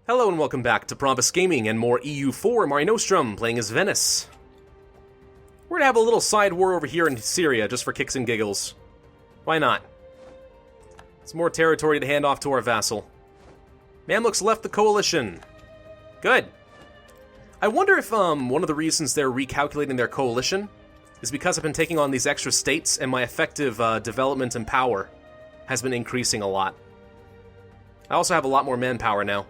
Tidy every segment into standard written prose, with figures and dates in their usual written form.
Hello and welcome back to Pravus Gaming and more EU4 Mare Nostrum, playing as Venice. We're gonna have a little side war over here in Syria, just for kicks and giggles. Why not? It's more territory to hand off to our vassal. Mamluks left the coalition. Good. I wonder if one of the reasons they're recalculating their coalition is because I've been taking on these extra states and my effective development and power has been increasing a lot. I also have a lot more manpower now,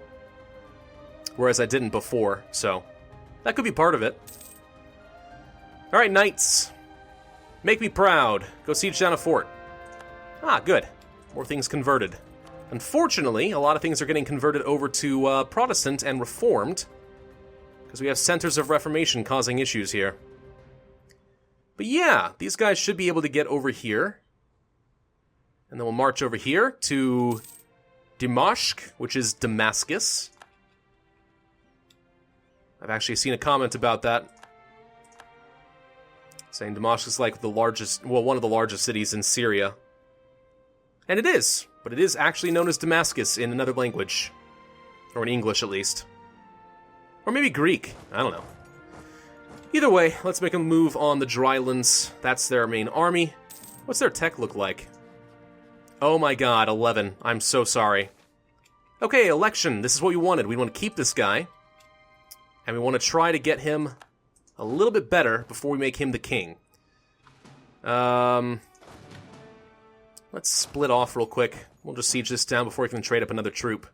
whereas I didn't before, so that could be part of it. Alright, knights. Make me proud. Go siege down a fort. Ah, good. More things converted. Unfortunately, a lot of things are getting converted over to Protestant and Reformed, because we have centers of Reformation causing issues here. But yeah, these guys should be able to get over here. And then we'll march over here to Dimashq, which is Damascus. I've actually seen a comment about that, saying Damascus is like the largest, well, one of the largest cities in Syria. And it is, but it is actually known as Damascus in another language. Or in English, at least. Or maybe Greek, I don't know. Either way, let's make a move on the Drylands. That's their main army. What's their tech look like? Oh my god, 11. I'm so sorry. Okay, election. This is what we wanted. We want to keep this guy. And we want to try to get him a little bit better before we make him the king. Let's split off real quick. We'll just siege this down before we can trade up another troop.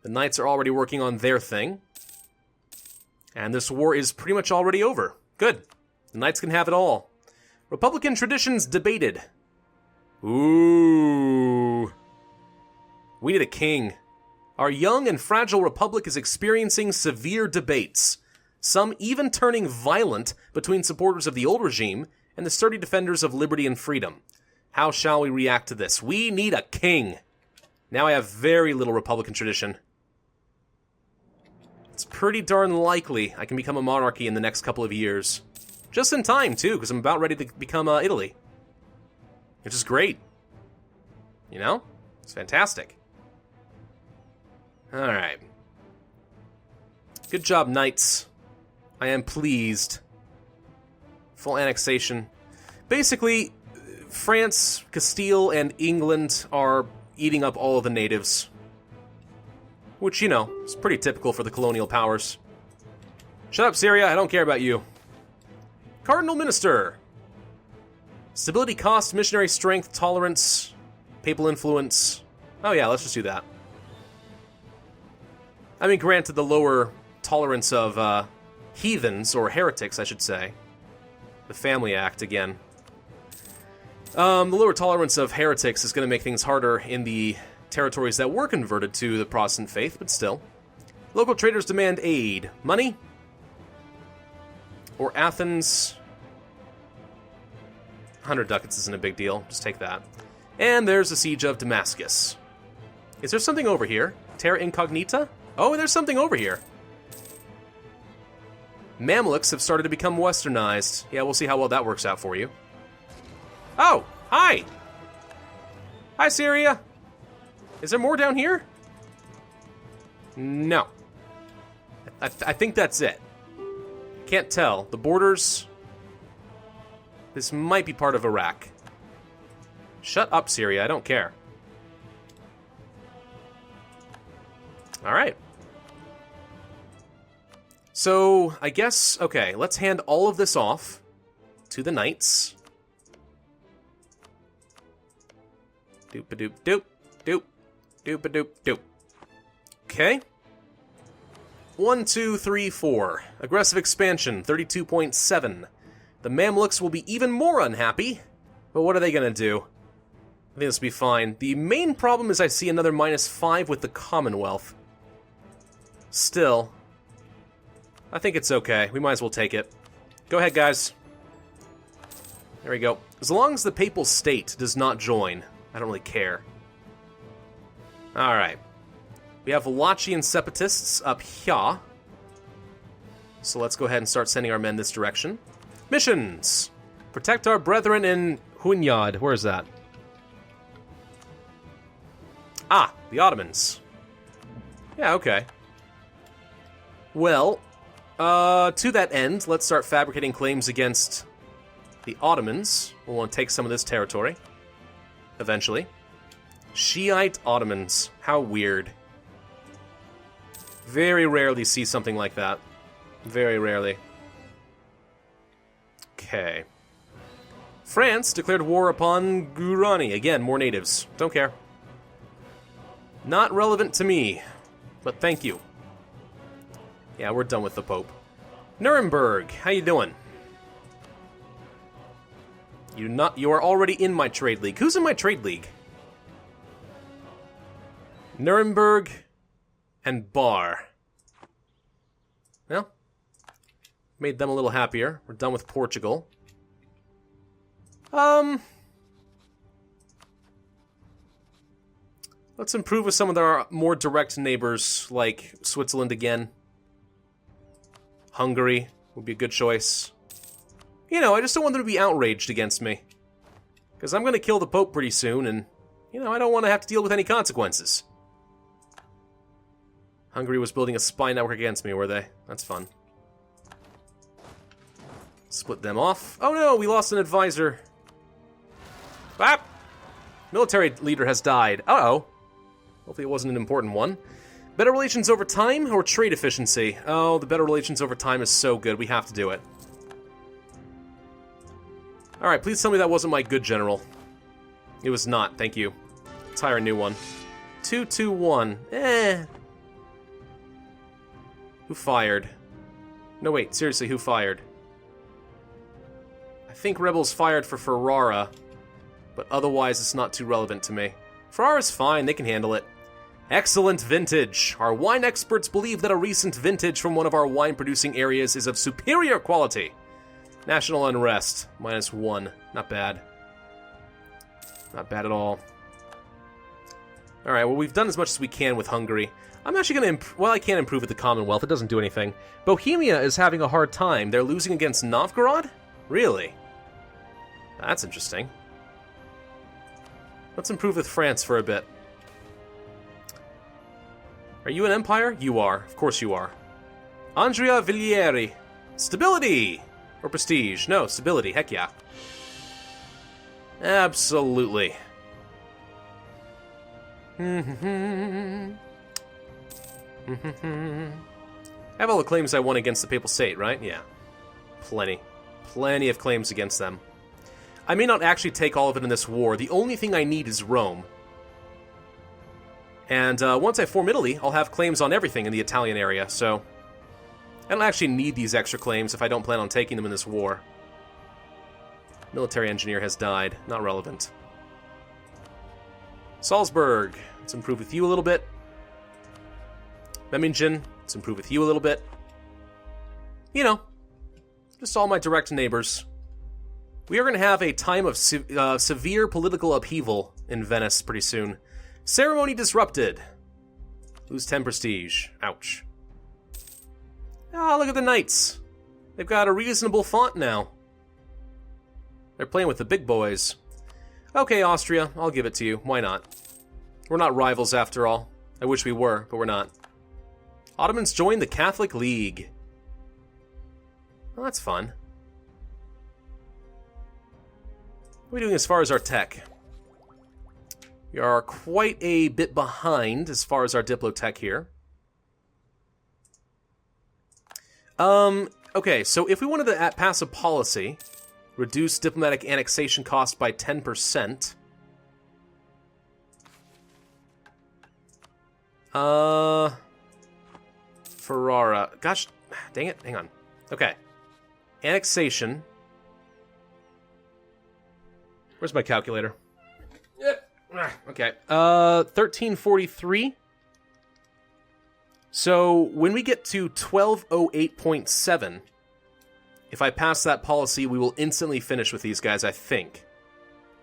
The knights are already working on their thing. And this war is pretty much already over. Good. The knights can have it all. Republican traditions debated. Ooh. We need a king. Our young and fragile republic is experiencing severe debates, some even turning violent between supporters of the old regime and the sturdy defenders of liberty and freedom. How shall we react to this? We need a king. Now I have very little republican tradition. It's pretty darn likely I can become a monarchy in the next couple of years. Just in time, too, because I'm about ready to become Italy. Which is great. You know? It's fantastic. Alright. Good job, knights. I am pleased. Full annexation. Basically, France, Castile, and England are eating up all of the natives. Which, you know, is pretty typical for the colonial powers. Shut up, Syria, I don't care about you. Cardinal Minister. Stability cost, missionary strength, tolerance, papal influence. Oh yeah, let's just do that. I mean, granted, the lower tolerance of heathens, or heretics, I should say. The Family Act, again. The lower tolerance of heretics is going to make things harder in the territories that were converted to the Protestant faith, but still. Local traders demand aid. Money? Or Athens? 100 ducats isn't a big deal. Just take that. And there's the siege of Damascus. Is there something over here? Terra Incognita? Oh, there's something over here. Mamluks have started to become westernized. Yeah, we'll see how well that works out for you. Oh, hi! Hi, Syria! Is there more down here? No. I think that's it. Can't tell. The borders... This might be part of Iraq. Shut up, Syria. I don't care. Alright. So, I guess... Okay, let's hand all of this off to the knights. Doop-a-doop-doop. Doop. Doop-a-doop-doop. Okay. 1, 2, 3, 4. Aggressive expansion, 32.7. The Mamluks will be even more unhappy. But what are they going to do? I think this will be fine. The main problem is I see another -5 with the Commonwealth. Still, I think it's okay. We might as well take it. Go ahead, guys. There we go. As long as the Papal State does not join, I don't really care. Alright. We have Wallachian separatists up here. So let's go ahead and start sending our men this direction. Missions! Protect our brethren in Hunyad. Where is that? Ah, the Ottomans. Yeah, okay. Well, to that end, let's start fabricating claims against the Ottomans. We'll want to take some of this territory. Eventually. Shiite Ottomans. How weird. Very rarely see something like that. Very rarely. Okay. France declared war upon Gurani. Again, more natives. Don't care. Not relevant to me, but thank you. Yeah, we're done with the Pope. Nuremberg, how you doing? You are already in my trade league. Who's in my trade league? Nuremberg and Bar. Well, made them a little happier. We're done with Portugal. Let's improve with some of our more direct neighbors, like Switzerland again. Hungary would be a good choice. You know, I just don't want them to be outraged against me. Because I'm going to kill the Pope pretty soon, and, you know, I don't want to have to deal with any consequences. Hungary was building a spy network against me, were they? That's fun. Split them off. Oh no, we lost an advisor. Ah! Military leader has died. Uh-oh. Hopefully it wasn't an important one. Better relations over time or trade efficiency? Oh, the better relations over time is so good. We have to do it. Alright, please tell me that wasn't my good general. It was not. Thank you. Let's hire a new one. 221. Who fired? No, wait. Seriously, who fired? I think rebels fired for Ferrara, but otherwise it's not too relevant to me. Ferrara's fine. They can handle it. Excellent vintage. Our wine experts believe that a recent vintage from one of our wine-producing areas is of superior quality. National unrest. -1. Not bad. Not bad at all. Alright, well, we've done as much as we can with Hungary. I'm actually going to... Well, I can't improve with the Commonwealth. It doesn't do anything. Bohemia is having a hard time. They're losing against Novgorod? Really? That's interesting. Let's improve with France for a bit. Are you an empire? You are. Of course you are. Andrea Villieri. Stability! Or prestige. No, stability. Heck yeah. Absolutely. I have all the claims I won against the Papal State, right? Yeah. Plenty. Plenty of claims against them. I may not actually take all of it in this war. The only thing I need is Rome. And once I form Italy, I'll have claims on everything in the Italian area, so... I don't actually need these extra claims if I don't plan on taking them in this war. Military engineer has died. Not relevant. Salzburg. Let's improve with you a little bit. Memmingen. Let's improve with you a little bit. You know, just all my direct neighbors. We are going to have a time of severe political upheaval in Venice pretty soon. Ceremony disrupted. Lose 10 prestige. Ouch. Ah, look at the knights. They've got a reasonable font now. They're playing with the big boys. Okay, Austria, I'll give it to you. Why not? We're not rivals after all. I wish we were, but we're not. Ottomans joined the Catholic League. Well, that's fun. What are we doing as far as our tech? We are quite a bit behind as far as our Diplotech here. Okay, so if we wanted to pass a policy, reduce diplomatic annexation cost by 10%. Ferrara. Gosh, dang it, hang on. Okay. Annexation. Where's my calculator? Yep. Okay. 1343. So, when we get to 1208.7, if I pass that policy, we will instantly finish with these guys, I think.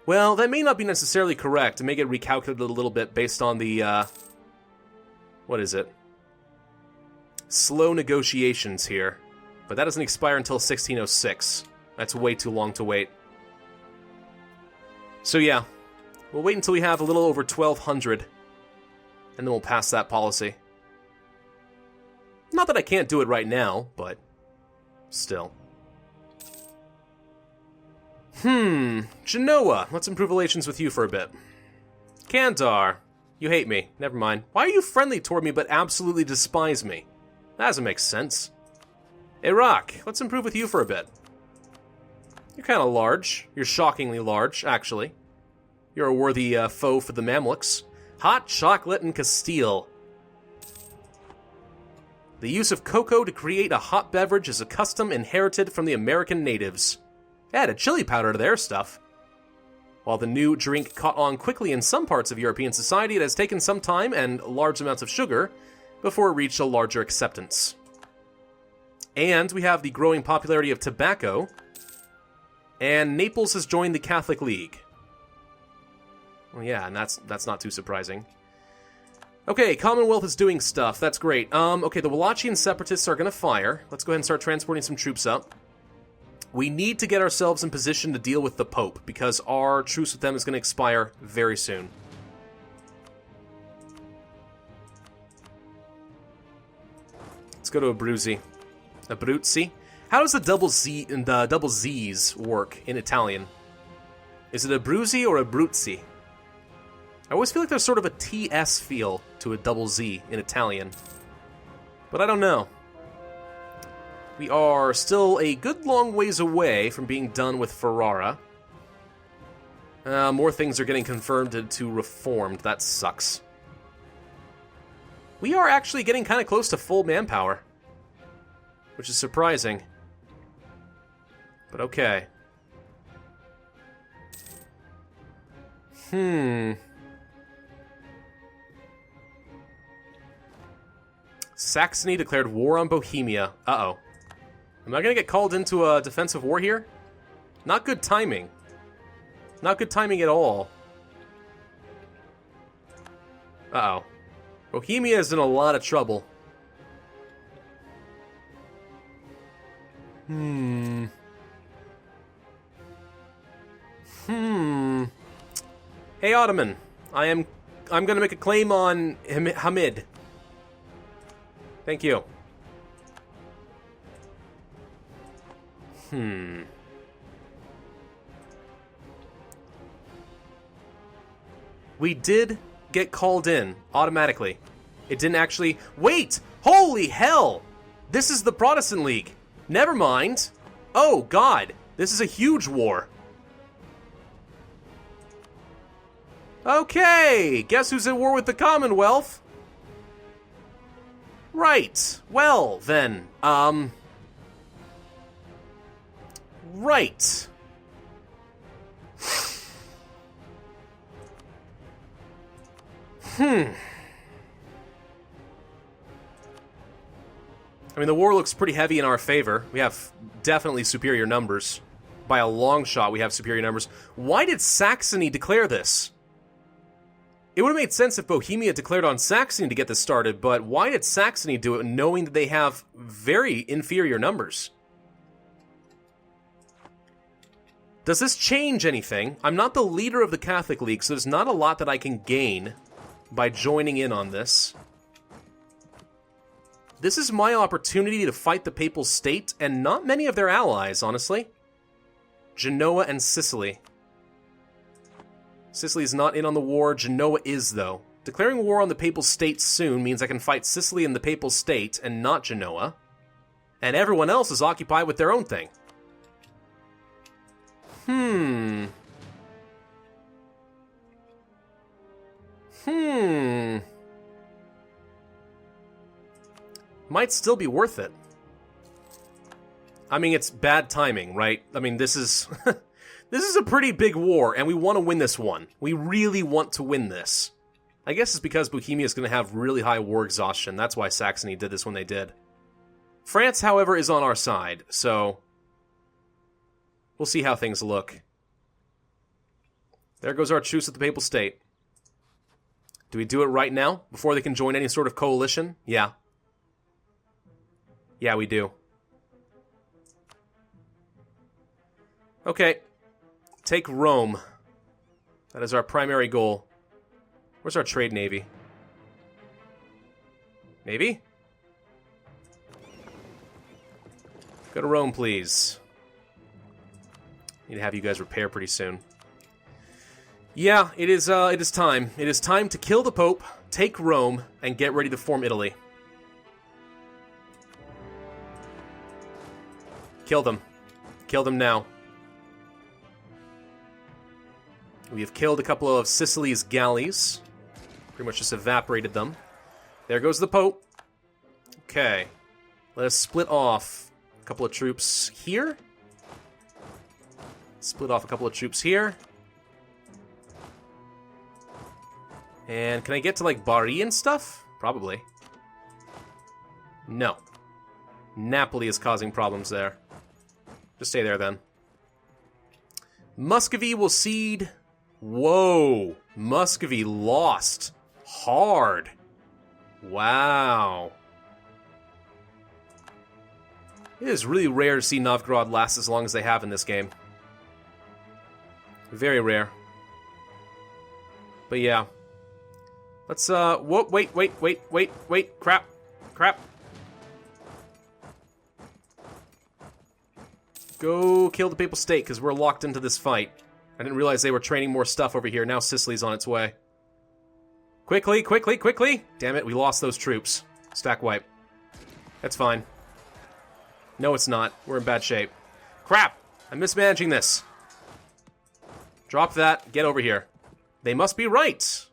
Well, that may not be necessarily correct. It may get recalculated a little bit based on the, what is it? Slow negotiations here. But that doesn't expire until 1606. That's way too long to wait. So yeah, we'll wait until we have a little over 1200, and then we'll pass that policy. Not that I can't do it right now, but still. Genoa. Let's improve relations with you for a bit. Kandar. You hate me. Never mind. Why are you friendly toward me but absolutely despise me? That doesn't make sense. Iraq. Let's improve with you for a bit. You're kind of large. You're shockingly large, actually. You're a worthy foe for the Mamluks. Hot chocolate and Castile. The use of cocoa to create a hot beverage is a custom inherited from the American natives. Add a chili powder to their stuff. While the new drink caught on quickly in some parts of European society, it has taken some time and large amounts of sugar before it reached a larger acceptance. And we have the growing popularity of tobacco, and Naples has joined the Catholic League. Well, yeah, and that's not too surprising. Okay, Commonwealth is doing stuff. That's great. Okay, the Wallachian separatists are going to fire. Let's go ahead and start transporting some troops up. We need to get ourselves in position to deal with the Pope, because our truce with them is going to expire very soon. Let's go to Abruzzi. Abruzzi? How does the double Z and the double Z's work in Italian? Is it Abruzzi or Abruzzi? I always feel like there's sort of a TS feel to a double Z in Italian. But I don't know. We are still a good long ways away from being done with Ferrara. More things are getting confirmed to reformed. That sucks. We are actually getting kind of close to full manpower, which is surprising. But okay. Saxony declared war on Bohemia. Uh-oh. Am I going to get called into a defensive war here? Not good timing. Not good timing at all. Uh-oh. Bohemia is in a lot of trouble. Hey, Ottoman. I'm going to make a claim on Hamid. Thank you. We did get called in automatically. It didn't actually... Wait! Holy hell! This is the Protestant League. Never mind. Oh, God. This is a huge war. Okay. Guess who's at war with the Commonwealth? Right. Well, then. Right. I mean, the war looks pretty heavy in our favor. We have definitely superior numbers. By a long shot, we have superior numbers. Why did Saxony declare this? It would have made sense if Bohemia declared on Saxony to get this started, but why did Saxony do it knowing that they have very inferior numbers? Does this change anything? I'm not the leader of the Catholic League, so there's not a lot that I can gain by joining in on this. This is my opportunity to fight the Papal State, and not many of their allies, honestly. Genoa and Sicily. Sicily is not in on the war. Genoa is, though. Declaring war on the Papal State soon means I can fight Sicily and the Papal State, and not Genoa. And everyone else is occupied with their own thing. Might still be worth it. I mean, it's bad timing, right? I mean, this is... this is a pretty big war, and we want to win this one. We really want to win this. I guess it's because Bohemia is going to have really high war exhaustion. That's why Saxony did this when they did. France, however, is on our side, so... we'll see how things look. There goes our truce with the Papal State. Do we do it right now, before they can join any sort of coalition? Yeah. Yeah, we do. Okay. Take Rome. That is our primary goal. Where's our trade navy? Maybe? Go to Rome, please. Need to have you guys repair pretty soon. Yeah, it is time. It is time to kill the Pope, take Rome, and get ready to form Italy. Kill them. Kill them now. We have killed a couple of Sicily's galleys. Pretty much just evaporated them. There goes the Pope. Okay. Let us split off a couple of troops here. Split off a couple of troops here. And can I get to, like, Bari and stuff? Probably. No. Napoli is causing problems there. Just stay there, then. Muscovy will cede. Whoa. Muscovy lost. Hard. Wow. It is really rare to see Novgorod last as long as they have in this game. Very rare. But yeah. Let's, whoa, wait, crap. Go kill the Papal State, because we're locked into this fight. I didn't realize they were training more stuff over here. Now Sicily's on its way. Quickly! Damn it, we lost those troops. Stack wipe. That's fine. No, it's not. We're in bad shape. Crap! I'm mismanaging this. Drop that. Get over here. They must be right.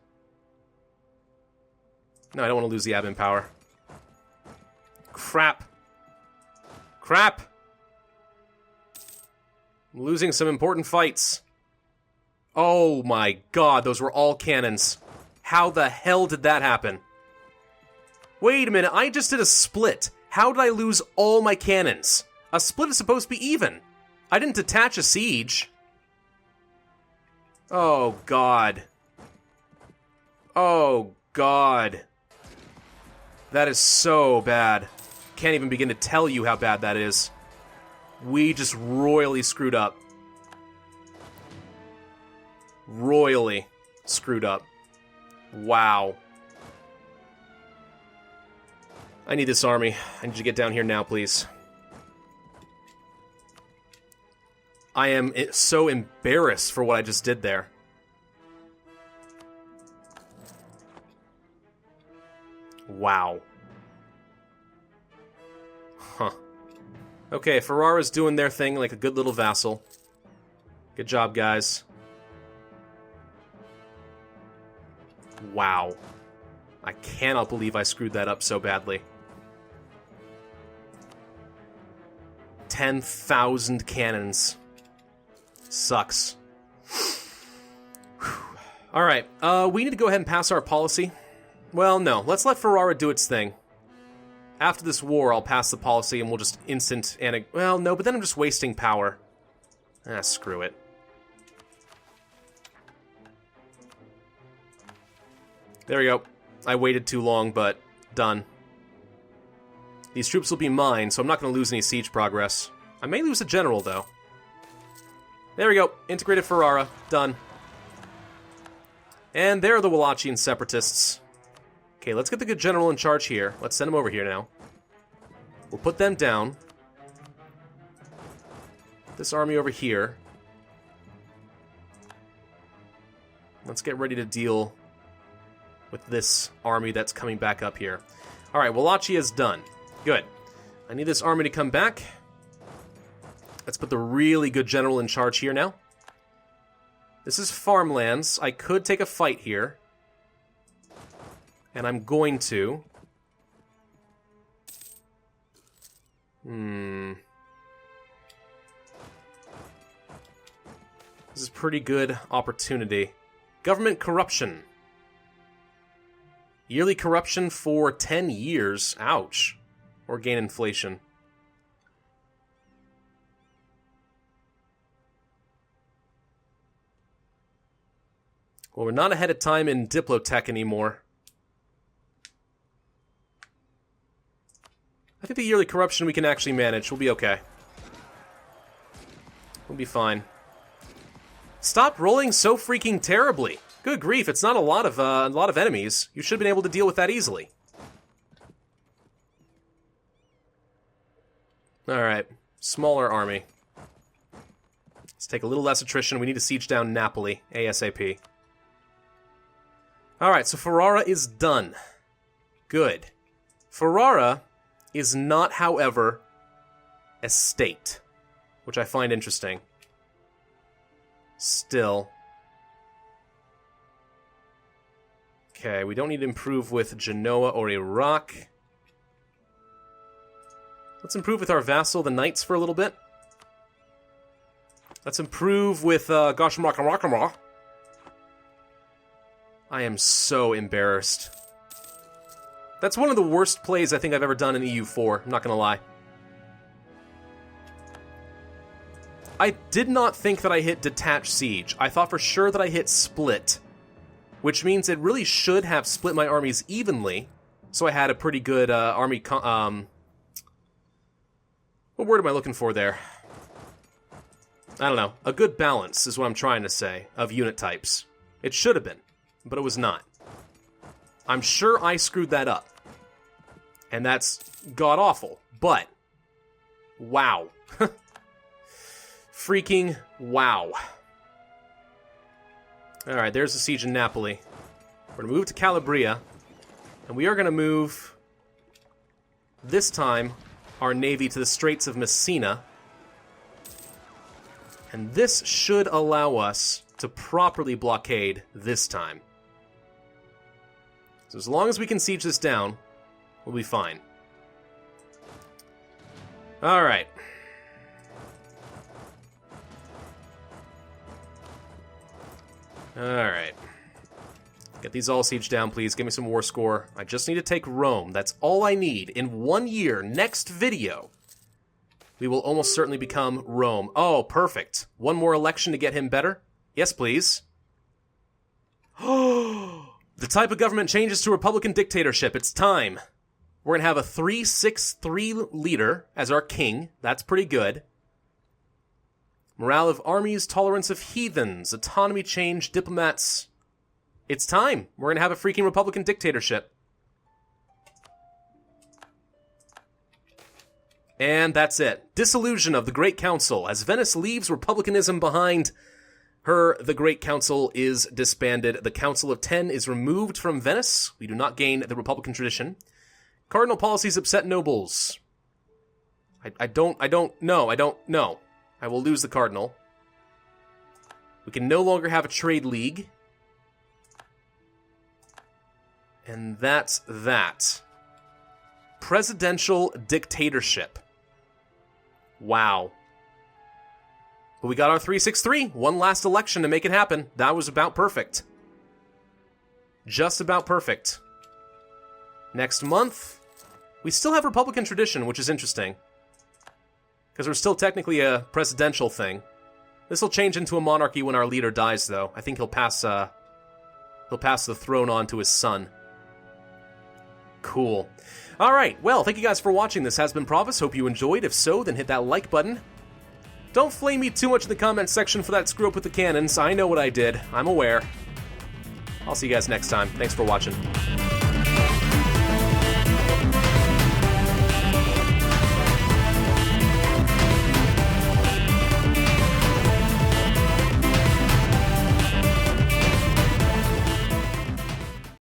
No, I don't want to lose the admin power. Crap. I'm losing some important fights. Oh my god, those were all cannons. How the hell did that happen? Wait a minute, I just did a split. How did I lose all my cannons? A split is supposed to be even. I didn't detach a siege. Oh god. Oh god. That is so bad. Can't even begin to tell you how bad that is. We just royally screwed up. Royally screwed up. Wow. I need this army. I need you to get down here now, please. I am so embarrassed for what I just did there. Wow. Huh. Okay, Ferrara's doing their thing like a good little vassal. Good job, guys. Wow. I cannot believe I screwed that up so badly. 10,000 cannons. Sucks. Alright, we need to go ahead and pass our policy. Well, no. Let's let Ferrara do its thing. After this war, I'll pass the policy and we'll just instant well, no, but then I'm just wasting power. Ah, screw it. There we go. I waited too long, but done. These troops will be mine, so I'm not going to lose any siege progress. I may lose a general, though. There we go. Integrated Ferrara. Done. And there are the Wallachian separatists. Okay, let's get the good general in charge here. Let's send him over here now. We'll put them down. This army over here. Let's get ready to deal with this army that's coming back up here. Alright, Wallachia is done. Good. I need this army to come back. Let's put the really good general in charge here now. This is farmlands. I could take a fight here. And I'm going to. This is a pretty good opportunity. Government corruption. Yearly corruption for 10 years. Ouch. Or gain inflation. Well, we're not ahead of time in Diplotech anymore. I think the yearly corruption we can actually manage. We'll be okay. We'll be fine. Stop rolling so freaking terribly. Good grief, it's not a lot of enemies. You should have been able to deal with that easily. Alright. Smaller army. Let's take a little less attrition. We need to siege down Napoli, ASAP. Alright, so Ferrara is done. Good. Ferrara is not, however, a state, which I find interesting. Still. Okay, we don't need to improve with Genoa or Iraq. Let's improve with our vassal, the Knights, for a little bit. Let's improve with Gashmakamrakama. I am so embarrassed. That's one of the worst plays I think I've ever done in EU4, I'm not gonna lie. I did not think that I hit Detach Siege. I thought for sure that I hit Split, which means it really should have split my armies evenly, so I had a pretty good army what word am I looking for there? I don't know. A good balance is what I'm trying to say, of unit types. It should have been, but it was not. I'm sure I screwed that up. And that's god-awful, but wow. Freaking wow. Alright, there's the siege in Napoli. We're going to move to Calabria, and we are going to move, this time, our navy to the Straits of Messina. And this should allow us to properly blockade this time. So as long as we can siege this down, we'll be fine. Alright. Alright. Get these all sieged down, please. Give me some war score. I just need to take Rome. That's all I need. In 1 year, next video, we will almost certainly become Rome. Oh, perfect. One more election to get him better? Yes, please. The type of government changes to Republican dictatorship. It's time. We're going to have a 3-6-3 leader as our king. That's pretty good. Morale of armies, tolerance of heathens, autonomy change, diplomats. It's time. We're going to have a freaking Republican dictatorship. And that's it. Dissolution of the Great Council. As Venice leaves republicanism behind her, the Great Council is disbanded. The Council of Ten is removed from Venice. We do not gain the Republican tradition. Cardinal policies upset nobles. I don't know. I will lose the Cardinal. We can no longer have a trade league. And that's that. Presidential dictatorship. Wow. But we got our 3-6-3. One last election to make it happen. That was about perfect. Just about perfect. Next month, we still have Republican tradition, which is interesting. Because we're still technically a presidential thing. This will change into a monarchy when our leader dies, though. I think he'll pass the throne on to his son. Cool. Alright, well, thank you guys for watching. This has been Pravus. Hope you enjoyed. If so, then hit that like button. Don't flame me too much in the comments section for that screw up with the cannons. I know what I did. I'm aware. I'll see you guys next time. Thanks for watching.